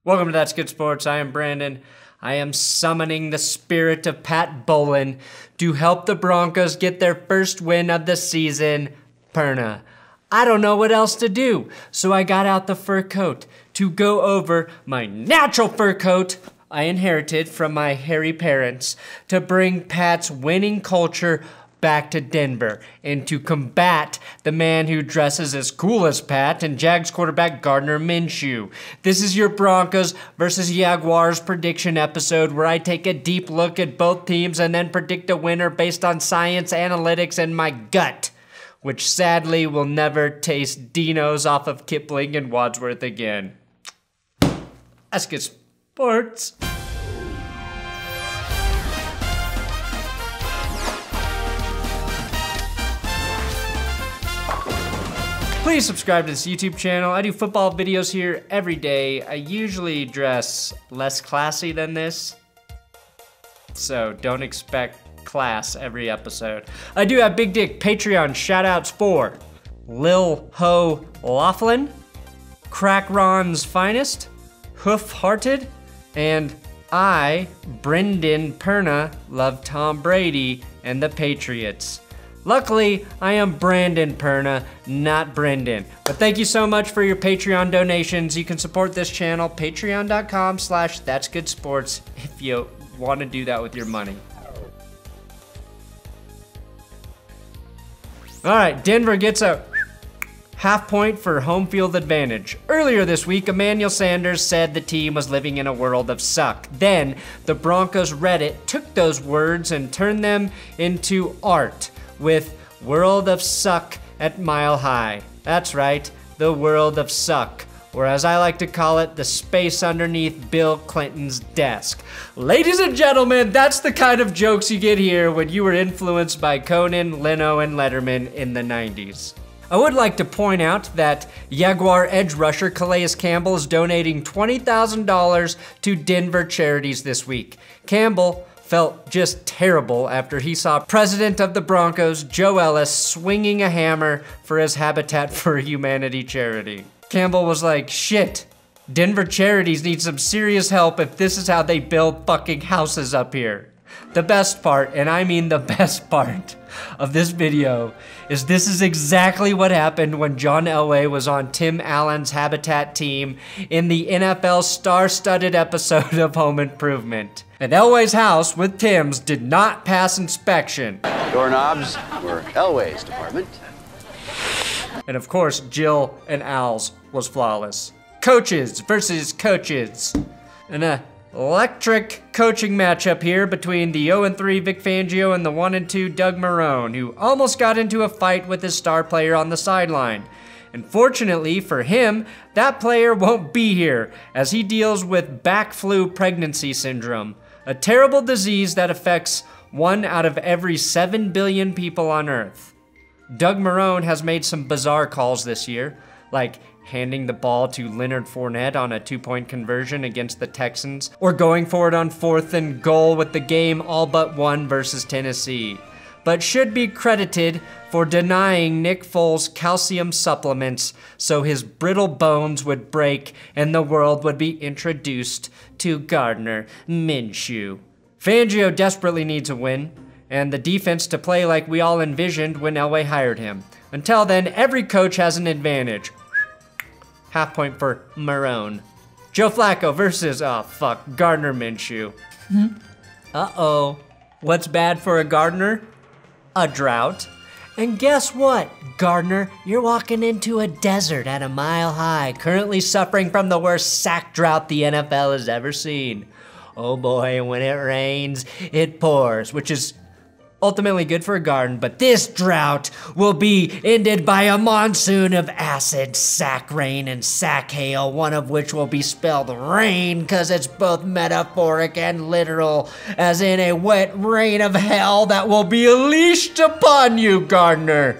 Welcome to That's Good Sports. I am Brandon. I am summoning the spirit of Pat Bowlen to help the Broncos get their first win of the season, Perna. I don't know what else to do, so I got out the fur coat to go over my natural fur coat I inherited from my hairy parents to bring Pat's winning culture back to Denver and to combat the man who dresses as cool as Pat and Jags quarterback Gardner Minshew. This is your Broncos versus Jaguars prediction episode where I take a deep look at both teams and then predict a winner based on science, analytics, and my gut, which sadly will never taste Dinos off of Kipling and Wadsworth again. That's good sports. Please subscribe to this YouTube channel. I do football videos here every day. I usually dress less classy than this, so don't expect class every episode. I do have Big Dick Patreon shoutouts for Lil Ho Laughlin, Crack Ron's Finest, Hoof Hearted, and I, Brendan Perna, love Tom Brady and the Patriots. Luckily, I am Brandon Perna, not Brendan. But thank you so much for your Patreon donations. You can support this channel, patreon.com/thatsgoodsports, if you want to do that with your money. All right, Denver gets a half point for home field advantage. Earlier this week, Emmanuel Sanders said the team was living in a world of suck. Then, the Broncos Reddit took those words and turned them into art with World of Suck at Mile High. That's right, the World of Suck, or as I like to call it, the space underneath Bill Clinton's desk. Ladies and gentlemen, that's the kind of jokes you get here when you were influenced by Conan, Leno, and Letterman in the 90s. I would like to point out that Jaguar edge rusher Calais Campbell is donating $20,000 to Denver charities this week. Campbell felt just terrible after he saw President of the Broncos, Joe Ellis, swinging a hammer for his Habitat for Humanity charity. Campbell was like, shit, Denver charities need some serious help if this is how they build fucking houses up here. The best part, and I mean the best part, of this video is this is exactly what happened when John Elway was on Tim Allen's Habitat team in the NFL star-studded episode of Home Improvement. And Elway's house with Tim's did not pass inspection. Doorknobs were Elway's department. And of course, Jill and Al's was flawless. Coaches versus coaches. An electric coaching matchup here between the 0-3 Vic Fangio and the 1-2 Doug Marrone, who almost got into a fight with his star player on the sideline. And fortunately for him, that player won't be here as he deals with back flu pregnancy syndrome, a terrible disease that affects 1 out of every 7 billion people on Earth. Doug Marrone has made some bizarre calls this year, like handing the ball to Leonard Fournette on a 2-point conversion against the Texans, or going for it on 4th and goal with the game all but won versus Tennessee, but should be credited for denying Nick Foles calcium supplements so his brittle bones would break and the world would be introduced to Gardner Minshew. Fangio desperately needs a win, and the defense to play like we all envisioned when Elway hired him. Until then, every coach has an advantage. Half point for Marrone. Joe Flacco versus, Gardner Minshew. Uh-oh. What's bad for a gardener? A drought. And guess what, Gardner? You're walking into a desert at a mile high, currently suffering from the worst sack drought the NFL has ever seen. Oh boy, when it rains, it pours, which is ultimately good for a garden, but this drought will be ended by a monsoon of acid, sack rain, and sack hail, one of which will be spelled rain because it's both metaphoric and literal, as in a wet rain of hell that will be unleashed upon you, Gardner.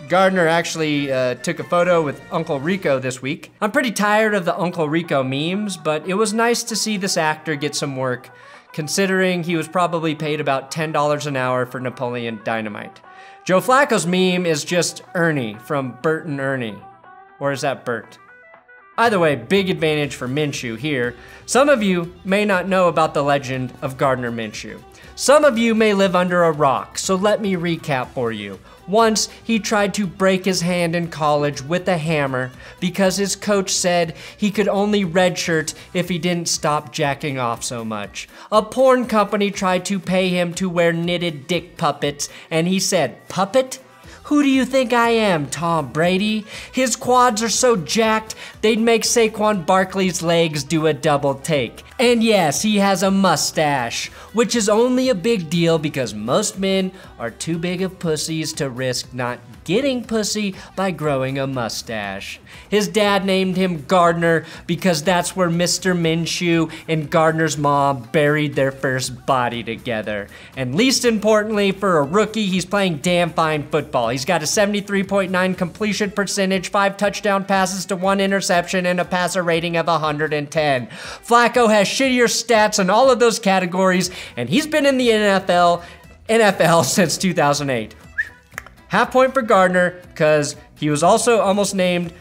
Gardner actually took a photo with Uncle Rico this week. I'm pretty tired of the Uncle Rico memes, but it was nice to see this actor get some work, considering he was probably paid about $10 an hour for Napoleon Dynamite. Joe Flacco's meme is just Ernie from Bert and Ernie. Or is that Bert? Either way, big advantage for Minshew here. Some of you may not know about the legend of Gardner Minshew. Some of you may live under a rock, so let me recap for you. Once, he tried to break his hand in college with a hammer because his coach said he could only redshirt if he didn't stop jacking off so much. A porn company tried to pay him to wear knitted dick puppets, and he said, "Puppet? Who do you think I am, Tom Brady?" His quads are so jacked, they'd make Saquon Barkley's legs do a double take. And yes, he has a mustache, which is only a big deal because most men are too big of pussies to risk not getting pussy by growing a mustache. His dad named him Gardner because that's where Mr. Minshew and Gardner's mom buried their first body together. And least importantly, for a rookie, he's playing damn fine football. He's got a 73.9 completion percentage, 5 touchdown passes to 1 interception, and a passer rating of 110. Flacco has shittier stats in all of those categories, and he's been in the NFL since 2008. Half point for Gardner, because he was also almost named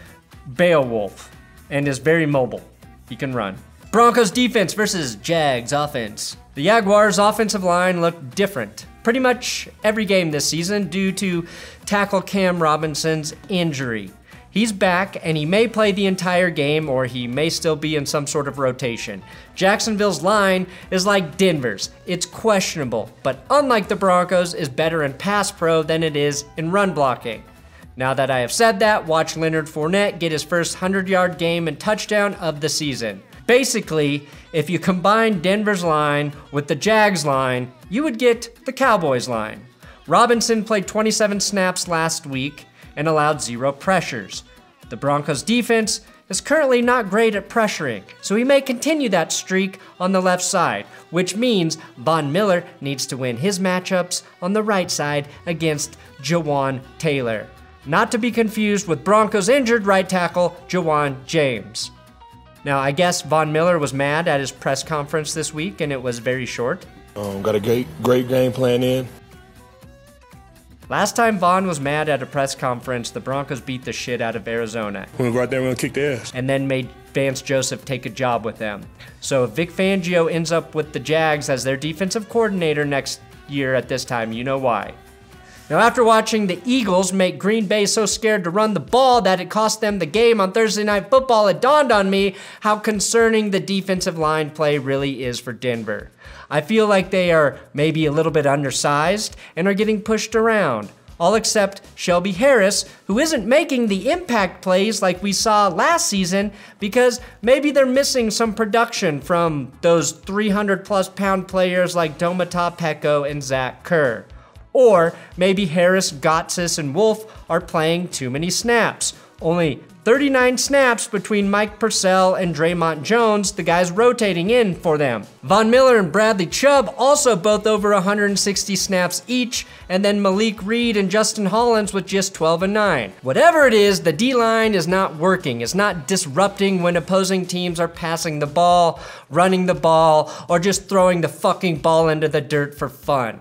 Beowulf and is very mobile. He can run. Broncos defense versus Jags offense. The Jaguars offensive line looked different pretty much every game this season due to tackle Cam Robinson's injury. He's back, and he may play the entire game, or he may still be in some sort of rotation. Jacksonville's line is like Denver's. It's questionable, but unlike the Broncos, is better in pass pro than it is in run blocking. Now that I have said that, watch Leonard Fournette get his first 100-yard game and touchdown of the season. Basically, if you combine Denver's line with the Jags line, you would get the Cowboys line. Robinson played 27 snaps last week and allowed 0 pressures. The Broncos defense is currently not great at pressuring, so he may continue that streak on the left side, which means Von Miller needs to win his matchups on the right side against Jawan Taylor. Not to be confused with Broncos injured right tackle Jawan James. Now, I guess Von Miller was mad at his press conference this week, and it was very short. Got a great game plan in. Last time Von was mad at a press conference, the Broncos beat the shit out of Arizona. We're gonna go out there and we're gonna kick their ass. And then made Vance Joseph take a job with them. So if Vic Fangio ends up with the Jags as their defensive coordinator next year at this time, you know why. Now, after watching the Eagles make Green Bay so scared to run the ball that it cost them the game on Thursday Night Football, it dawned on me how concerning the defensive line play really is for Denver. I feel like they are maybe a little bit undersized and are getting pushed around. All except Shelby Harris, who isn't making the impact plays like we saw last season because maybe they're missing some production from those 300-plus pound players like Domata Peko and Zach Kerr. Or maybe Harris, Gotsis, and Wolf are playing too many snaps. Only 39 snaps between Mike Purcell and Draymond Jones, the guys rotating in for them. Von Miller and Bradley Chubb also both over 160 snaps each, and then Malik Reed and Justin Hollins with just 12 and 9. Whatever it is, the D-line is not working. It's not disrupting when opposing teams are passing the ball, running the ball, or just throwing the fucking ball into the dirt for fun.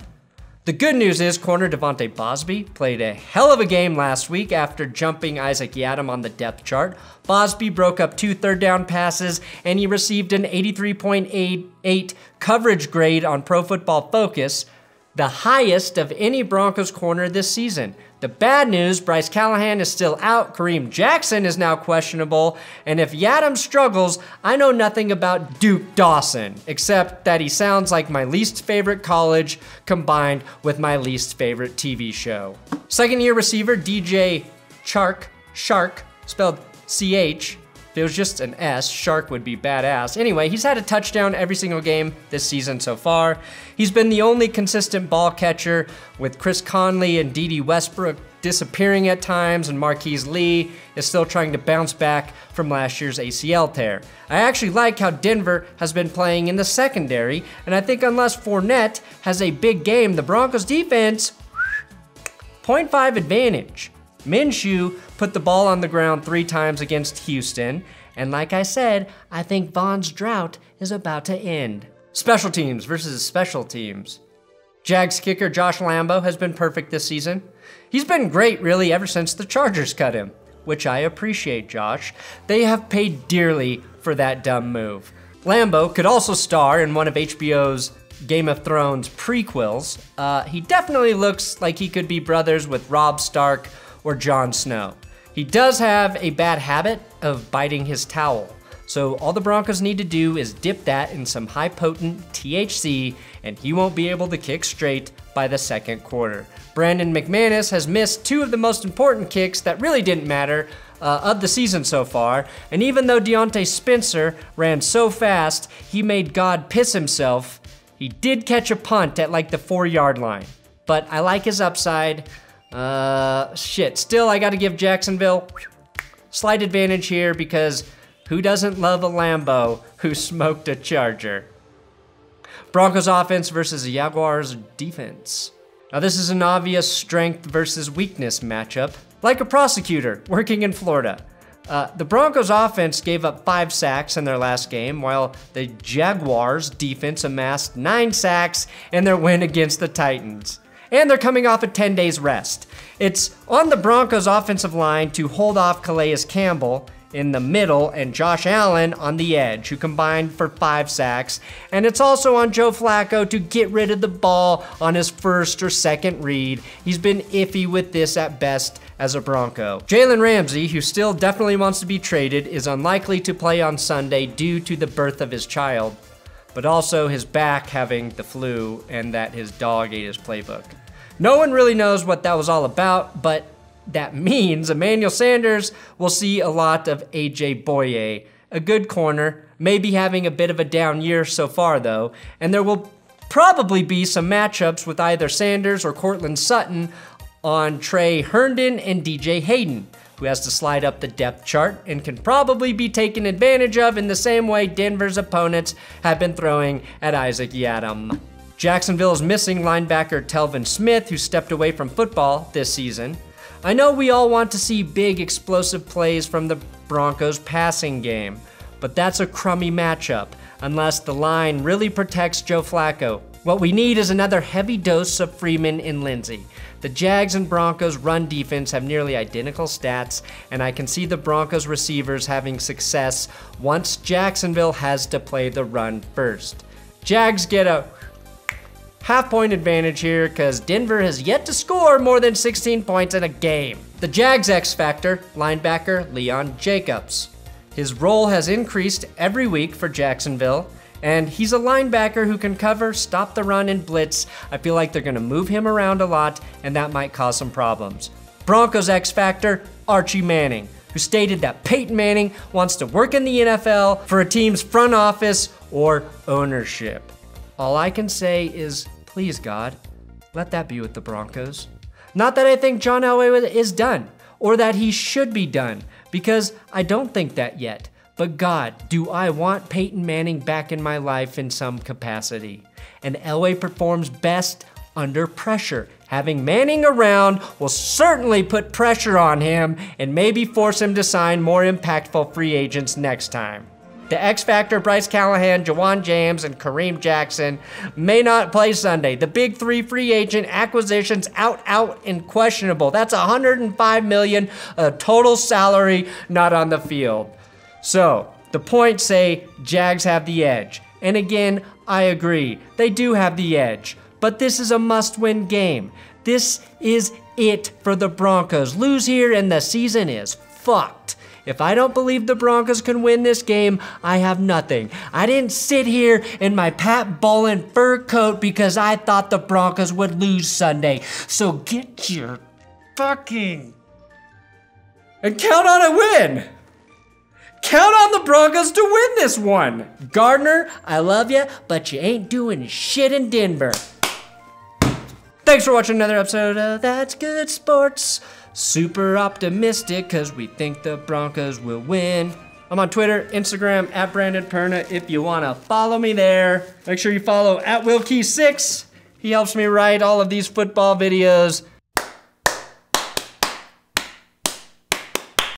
The good news is corner Devontae Bosby played a hell of a game last week after jumping Isaac Yiadom on the depth chart. Bosby broke up 2 third-down passes, and he received an 83.88 coverage grade on Pro Football Focus, the highest of any Broncos corner this season. The bad news, Bryce Callahan is still out, Kareem Jackson is now questionable, and if Yiadom struggles, I know nothing about Duke Dawson, except that he sounds like my least favorite college combined with my least favorite TV show. Second-year receiver DJ Shark, spelled C-H. If it was just an S, Shark would be badass. Anyway, he's had a touchdown every single game this season so far. He's been the only consistent ball catcher, with Chris Conley and Dede Westbrook disappearing at times, and Marquise Lee is still trying to bounce back from last year's ACL tear. I actually like how Denver has been playing in the secondary, and I think unless Fournette has a big game, the Broncos defense, 0.5 advantage. Minshew put the ball on the ground 3 times against Houston, and like I said, I think Von's drought is about to end. Special teams versus special teams. Jags kicker Josh Lambo has been perfect this season. He's been great really ever since the Chargers cut him. which I appreciate, Josh. They have paid dearly for that dumb move. Lambeau could also star in one of HBO's Game of Thrones prequels. He definitely looks like he could be brothers with Robb Stark or Jon Snow. He does have a bad habit of biting his towel. So all the Broncos need to do is dip that in some high-potent THC, and he won't be able to kick straight by the second quarter. Brandon McManus has missed 2 of the most important kicks that really didn't matter of the season so far, and even though Deontay Spencer ran so fast, he made God piss himself, he did catch a punt at like the 4-yard line. But I like his upside. Still, I gotta give Jacksonville slight advantage here because who doesn't love a Lambeau who smoked a Charger? Broncos offense versus the Jaguars defense. Now this is an obvious strength versus weakness matchup, like a prosecutor working in Florida. The Broncos offense gave up 5 sacks in their last game, while the Jaguars defense amassed 9 sacks in their win against the Titans. And they're coming off a 10 days rest. It's on the Broncos offensive line to hold off Calais Campbell in the middle and Josh Allen on the edge, who combined for 5 sacks. And it's also on Joe Flacco to get rid of the ball on his first or second read. He's been iffy with this at best as a Bronco. Jalen Ramsey, who still definitely wants to be traded, is unlikely to play on Sunday due to the birth of his child, but also his back having the flu and that his dog ate his playbook. No one really knows what that was all about, but that means Emmanuel Sanders will see a lot of AJ Bouye, a good corner, maybe having a bit of a down year so far though, and there will probably be some matchups with either Sanders or Cortland Sutton on Trey Herndon and DJ Hayden, who has to slide up the depth chart and can probably be taken advantage of in the same way Denver's opponents have been throwing at Isaac Yiadom. Jacksonville is missing linebacker Telvin Smith, who stepped away from football this season. I know we all want to see big explosive plays from the Broncos passing game, but that's a crummy matchup unless the line really protects Joe Flacco. What we need is another heavy dose of Freeman and Lindsey. The Jags and Broncos run defense have nearly identical stats, and I can see the Broncos receivers having success once Jacksonville has to play the run first. Jags get a half-point advantage here because Denver has yet to score more than 16 points in a game. The Jags X-Factor, linebacker Leon Jacobs. His role has increased every week for Jacksonville, and he's a linebacker who can cover, stop the run, and blitz. I feel like they're gonna move him around a lot, and that might cause some problems. Broncos X-Factor, Archie Manning, who stated that Peyton Manning wants to work in the NFL for a team's front office or ownership. All I can say is, please God, let that be with the Broncos. Not that I think John Elway is done, or that he should be done, because I don't think that yet. But God, do I want Peyton Manning back in my life in some capacity. And Elway performs best under pressure. Having Manning around will certainly put pressure on him and maybe force him to sign more impactful free agents next time. The X-Factor, Bryce Callahan, Jawan James, and Kareem Jackson may not play Sunday. The big 3 free agent acquisitions out, and questionable. That's $105 million total salary not on the field. So, the points say Jags have the edge. And again, I agree. They do have the edge. But this is a must-win game. This is it for the Broncos. Lose here and the season is fucked. If I don't believe the Broncos can win this game, I have nothing. I didn't sit here in my Pat Bowlen fur coat because I thought the Broncos would lose Sunday. So get your fucking... and count on a win! Count on the Broncos to win this one! Gardner, I love you, but you ain't doing shit in Denver. Thanks for watching another episode of That's Good Sports. Super optimistic because we think the Broncos will win. I'm on Twitter, Instagram, at Brandon Perna if you want to follow me there. Make sure you follow at WillKey6. He helps me write all of these football videos.